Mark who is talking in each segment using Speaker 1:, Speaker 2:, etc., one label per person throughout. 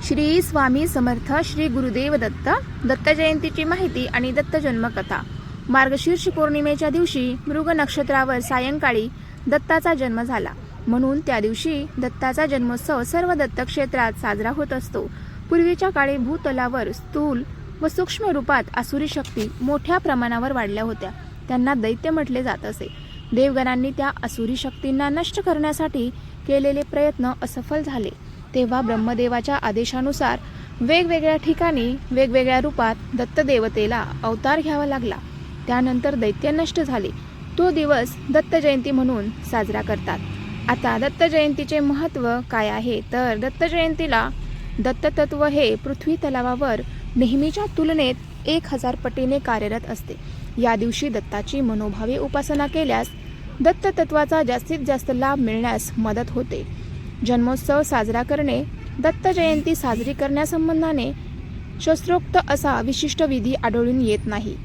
Speaker 1: श्री स्वामी समर्थ श्री गुरुदेव दत्त. दत्त जयंतीची माहिती आणि दत्त जन्मकथा. मार्गशीर्ष पौर्णिमेच्या दिवशी मृग नक्षत्रावर सायंकाळी दत्ताचा जन्म झाला, म्हणून त्या दिवशी दत्ताचा जन्मोत्सव सर्व दत्त क्षेत्रात साजरा होत असतो. पूर्वीच्या काळी भूतलावर स्थूल व सूक्ष्म रूपात आसुरी शक्ती मोठ्या प्रमाणावर वाढल्या होत्या. त्यांना दैत्य म्हटले जात असे. देवगणांनी त्या आसुरी शक्तींना नष्ट करण्यासाठी केलेले प्रयत्न असफल झाले. तेव्हा ब्रह्मदेवाच्या आदेशानुसार वेगवेगळ्या ठिकाणी वेगवेगळ्या रूपात दत्तदेवतेला अवतार घ्यावा लागला. त्यानंतर दैत्य नष्ट झाले. तो दिवस दत्त जयंती म्हणून साजरा करतात. आता दत्त जयंतीचे महत्त्व काय आहे तर दत्त जयंतीला दत्ततत्व हे पृथ्वी तलावावर नेहमीच्या तुलनेत 1000 पटीने कार्यरत असते. या दिवशी दत्ताची मनोभावे उपासना केल्यास दत्ततत्वाचा जास्तीत जास्त लाभ मिळण्यास मदत होते. जन्मोत्सव साजरा करणे. दत्त जयंती साजरी करण्यासंबंधाने शास्त्रोक्त असा विशिष्ट विधी आढळून येत नाही.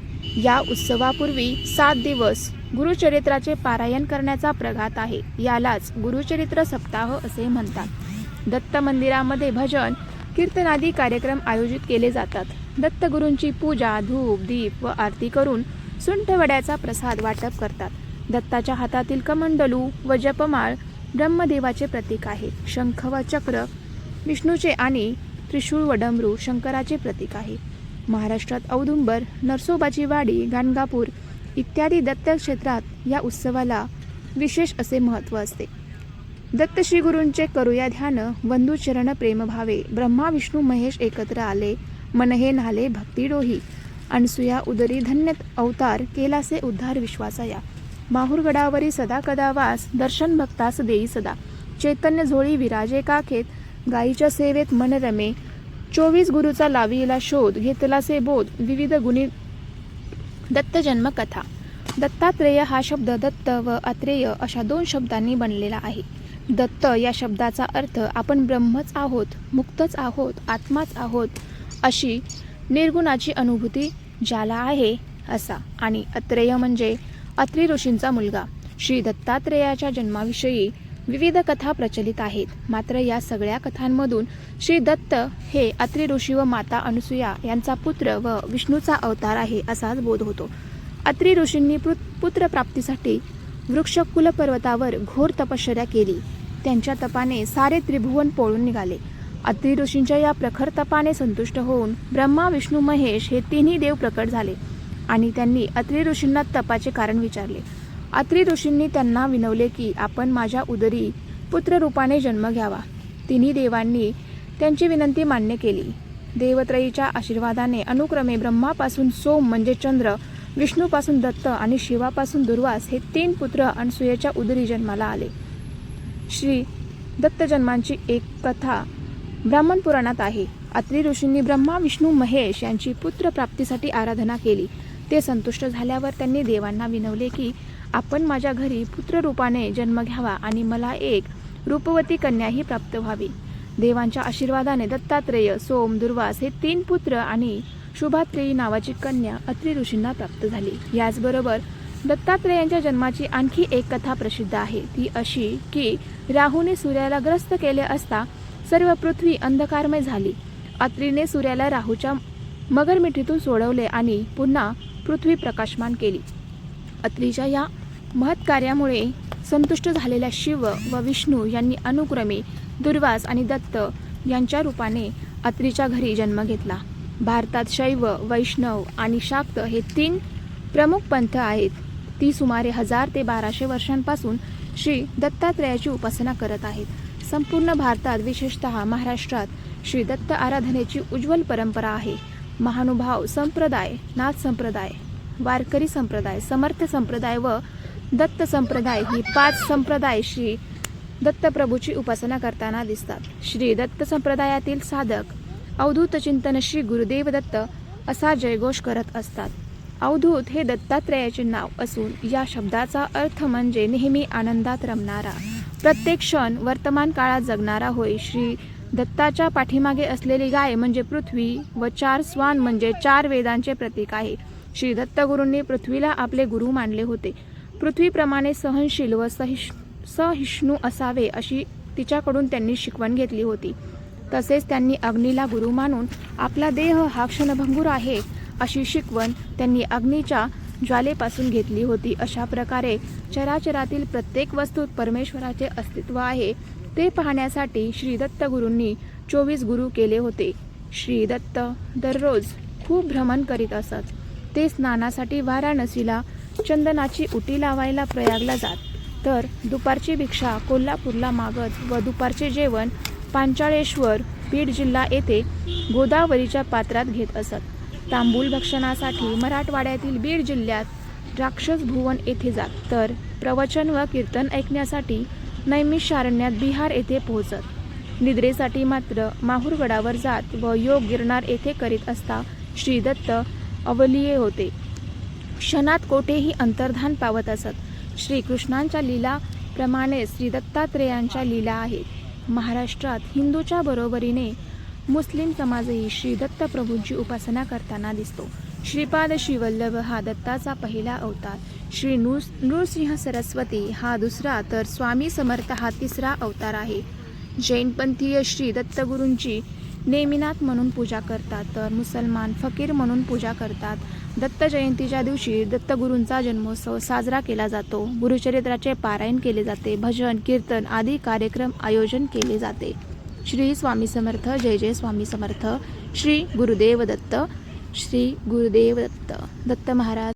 Speaker 1: या उत्सवापूर्वी 7 दिवस गुरुचरित्राचे पारायण करण्याचा प्रघात आहे. यालाच गुरुचरित्र सप्ताह असे म्हणतात. दत्त मंदिरामध्ये भजन कीर्तनादी कार्यक्रम आयोजित केले जातात. दत्तगुरूंची पूजा, धूप, दीप व आरती करून सुंठवड्याचा प्रसाद वाटप करतात. दत्ताच्या हातातील कमंडलू व जपमाळ ब्रह्मदेवाचे प्रतीक आहे. शंख व चक्र विष्णूचे आणि त्रिशूळ व डमरू शंकराचे प्रतीक आहे. महाराष्ट्रात औदुंबर, नरसोबाची वाडी, गाणगापूर इत्यादी दत्त क्षेत्रात या उत्सवाला विशेष असे महत्त्व असते. दत्त श्री गुरूंचे करूया ध्यान, वंदू चरण प्रेम भावे. ब्रह्मा विष्णू महेश एकत्र आले, मन हे नाले भक्ती डोही. अनसुया उदरी धन्य अवतार, केलासे उद्धार विश्वासा या. माहुरगडावरी सदा कदा वास, दर्शन भक्तास देई सदा. चैतन्य झोळी विराजे काखेत, गायीच्या सेवेत मन रमे. 24 गुरुचा लाविला शोध, घेतलासे बोध विविध गुणी. दत्त जन्म कथा. दत्तात्रेय हा शब्द दत्त व अत्रेय अशा 2 शब्दांनी बनलेला आहे. दत्त या शब्दाचा अर्थ आपण ब्रह्मच आहोत, मुक्तच आहोत, आत्माच आहोत अशी निर्गुणाची अनुभूती ज्याला आहे असा. आणि अत्रेय म्हणजे अत्रि ऋषींचा मुलगा. श्री दत्तात्रेयाच्या जन्माविषयी विविध कथा प्रचलित आहेत. मात्र या सगळ्या कथांमधून श्री दत्त हे अत्रि ऋषी व माता अनसुया यांचा पुत्र व विष्णूचा अवतार आहे असाच बोध होतो. अत्रि ऋषींनी पुत्रप्राप्तीसाठी वृक्षकुल पर्वतावर घोर तपश्चर्या केली. त्यांच्या तपाने सारे त्रिभुवन पोळून निघाले. अत्रि ऋषींच्या या प्रखर तपाने संतुष्ट होऊन ब्रह्मा, विष्णू, महेश हे तिन्ही देव प्रकट झाले आणि त्यांनी अत्रि ऋषींना तपाचे कारण विचारले. अत्रि ऋषींनी त्यांना विनवले की आपण माझ्या उदरी पुत्ररूपाने जन्म घ्यावा. तिन्ही देवांनी त्यांची विनंती मान्य केली. देवत्रयीच्या आशीर्वादाने अनुक्रमे ब्रह्मापासून सोम म्हणजे चंद्र, विष्णूपासून दत्त आणि शिवापासून दुर्वास हे 3 पुत्र अनसुयेच्या उदरी जन्माला आले. श्री दत्त जन्मांची एक कथा ब्राह्मण पुराणात आहे. अत्रि ऋषींनी ब्रह्मा, विष्णू, महेश यांची पुत्रप्राप्तीसाठी आराधना केली. ते संतुष्ट झाल्यावर त्यांनी देवांना विनवले की आपण माझ्या घरी पुत्ररूपाने जन्म घ्यावा आणि मला एक रूपवती कन्याही प्राप्त व्हावी. देवांच्या आशीर्वादाने दत्तात्रेय, सोम, दुर्वास हे 3 पुत्र आणि शुभात्रेयी नावाची कन्या अत्रि ऋषींना प्राप्त झाली. याचबरोबर दत्तात्रेयांच्या जन्माची आणखी एक कथा प्रसिद्ध आहे. ती अशी की राहूने सूर्याला ग्रस्त केले असता सर्व पृथ्वी अंधकारमय झाली. अत्रीने सूर्याला राहूच्या मगरमिठीतून सोडवले आणि पुन्हा पृथ्वी प्रकाशमान केली. अत्रीच्या या महत्कार्यामुळे संतुष्ट झालेल्या शिव व विष्णू यांनी अनुक्रमे दुर्वास आणि दत्त यांच्या रूपाने अत्रीच्या घरी जन्म घेतला. भारतात शैव, वैष्णव आणि शाक्त हे 3 प्रमुख पंथ आहेत. ती सुमारे 1000 ते 1200 वर्षांपासून श्री दत्तात्रेयाची उपासना करत आहेत. संपूर्ण भारतात विशेषतः महाराष्ट्रात श्री दत्त आराधनेची उज्ज्वल परंपरा आहे. महानुभाव संप्रदाय, नाथ संप्रदाय, वारकरी संप्रदाय, समर्थ संप्रदाय व दत्त संप्रदाय ही 5 संप्रदाय श्री दत्तप्रभूची उपासना करताना दिसतात. श्री दत्त संप्रदायातील साधक अवधूत चिंतन श्री गुरुदेव दत्त असा जयघोष करत असतात. अवधूत हे दत्तात्रेयाचे नाव असून या शब्दाचा अर्थ म्हणजे नेहमी आनंदात रमणारा, प्रत्येक क्षण वर्तमान काळात जगणारा होय. श्री दत्ताच्या पाठीमागे असलेली गाय म्हणजे पृथ्वी व 4 श्वान म्हणजे 4 वेदांचे प्रतीक आहे. श्री दत्तगुरूंनी पृथ्वीला आपले गुरु मानले होते. पृथ्वीप्रमाणे सहनशील व सहिष्णू असावे अशी तिच्याकडून त्यांनी शिकवण घेतली होती. तसेच त्यांनी अग्नीला गुरु मानून आपला देह हा क्षणभंगूर आहे अशी शिकवण त्यांनी अग्नीच्या ज्वालेपासून घेतली होती. अशा प्रकारे चराचरातील प्रत्येक वस्तूत परमेश्वराचे अस्तित्व आहे ते पाहण्यासाठी श्री दत्त गुरूंनी 24 गुरु केले होते. श्री दत्त दररोज खूप भ्रमण करीत असत. ते स्नानासाठी वाराणसीला, चंदनाची उटी लावायला प्रयागला जात, तर दुपारची भिक्षा कोल्हापूरला मागत व दुपारचे जेवण पांचाळेश्वर बीड जिल्हा येथे गोदावरीच्या पात्रात घेत असत. तांबूल भक्षणासाठी मराठवाड्यातील बीड जिल्ह्यात राक्षस भुवन येथे जात, तर प्रवचन व कीर्तन ऐकण्यासाठी नैमिषारण्यात बिहार येथे पोहोचत. निद्रेसाठी मात्र माहूरगडावर जात व योग गिरनार येथे करीत असता श्री दत्त अवलिये होते. क्षणात कोठेही अंतर्धान पावत असत. श्रीकृष्णांच्या लीलाप्रमाणे श्री दत्तात्रेयांच्या लीला आहेत. महाराष्ट्रात हिंदूच्या बरोबरीने मुस्लिम समाजही श्री दत्त प्रभूंची उपासना करताना दिसतो. श्रीपाद श्रीवल्लभ हा दत्ताचा पहिला अवतार, श्री नृसिंह सरस्वती हा दुसरा, तर स्वामी समर्थ हा तिसरा अवतार आहे. जैनपंथीय श्री दत्तगुरूंची नेमिनाथ म्हणून पूजा करतात, तर मुसलमान फकीर म्हणून पूजा करतात. दत्त जयंतीच्या दिवशी दत्तगुरूंचा जन्मोत्सव साजरा केला जातो. गुरुचरित्राचे पारायण केले जाते. भजन कीर्तन आदी कार्यक्रम आयोजन केले जाते. श्री स्वामी समर्थ. जय जय स्वामी समर्थ. श्री गुरुदेव दत्त. श्री गुरुदेव दत्त. दत्त महाराज.